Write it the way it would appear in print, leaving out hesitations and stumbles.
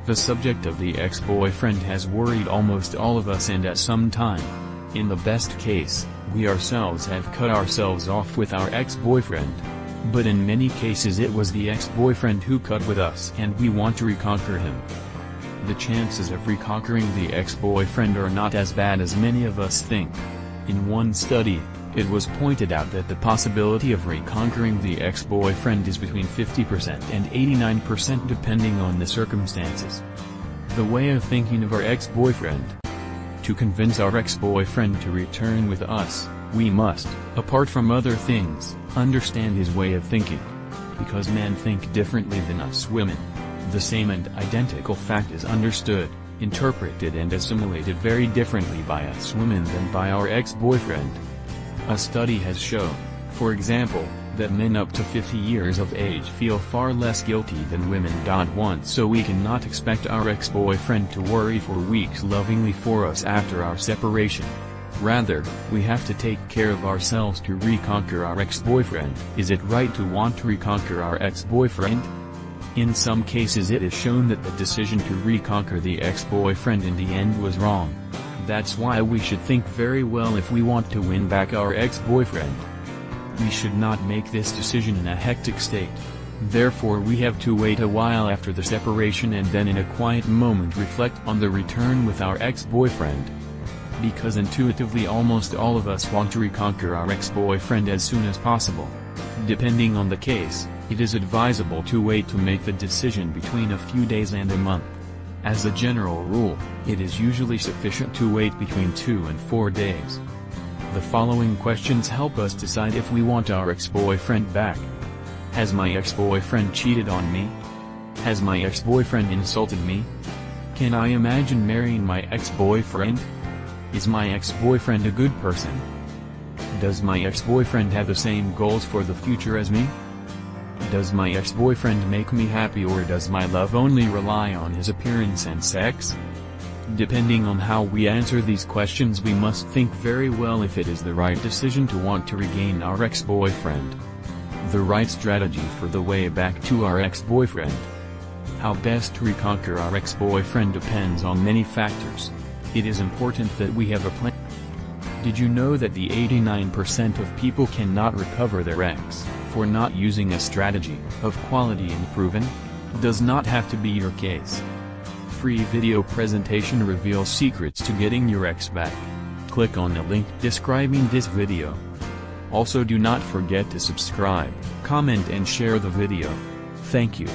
The subject of the ex-boyfriend has worried almost all of us, and at some time. In the best case, we ourselves have cut ourselves off with our ex-boyfriend. But in many cases it was the ex-boyfriend who cut with us and we want to reconquer him. The chances of reconquering the ex-boyfriend are not as bad as many of us think. In one study, it was pointed out that the possibility of reconquering the ex-boyfriend is between 50% and 89% depending on the circumstances. The way of thinking of our ex-boyfriend. To convince our ex-boyfriend to return with us, we must, apart from other things, understand his way of thinking. Because men think differently than us women. The same and identical fact is understood, interpreted and assimilated very differently by us women than by our ex-boyfriend. A study has shown, for example, that men up to 50 years of age feel far less guilty than women. So we cannot expect our ex-boyfriend to worry for weeks lovingly for us after our separation. Rather, we have to take care of ourselves to reconquer our ex-boyfriend. Is it right to want to reconquer our ex-boyfriend? In some cases it is shown that the decision to reconquer the ex-boyfriend in the end was wrong. That's why we should think very well if we want to win back our ex-boyfriend. We should not make this decision in a hectic state. Therefore we have to wait a while after the separation and then in a quiet moment reflect on the return with our ex-boyfriend. Because intuitively almost all of us want to reconquer our ex-boyfriend as soon as possible. Depending on the case, it is advisable to wait to make the decision between a few days and a month. As a general rule, it is usually sufficient to wait between 2 and 4 days. The following questions help us decide if we want our ex-boyfriend back. Has my ex-boyfriend cheated on me? Has my ex-boyfriend insulted me? Can I imagine marrying my ex-boyfriend? Is my ex-boyfriend a good person? Does my ex-boyfriend have the same goals for the future as me? Does my ex-boyfriend make me happy, or does my love only rely on his appearance and sex? Depending on how we answer these questions, we must think very well if it is the right decision to want to regain our ex-boyfriend. The right strategy for the way back to our ex-boyfriend. How best to reconquer our ex-boyfriend depends on many factors. It is important that we have a plan. Did you know that the 89% of people cannot recover their ex, for not using a strategy of quality and proven? Does not have to be your case. Free video presentation reveals secrets to getting your ex back. Click on the link describing this video. Also do not forget to subscribe, comment and share the video. Thank you.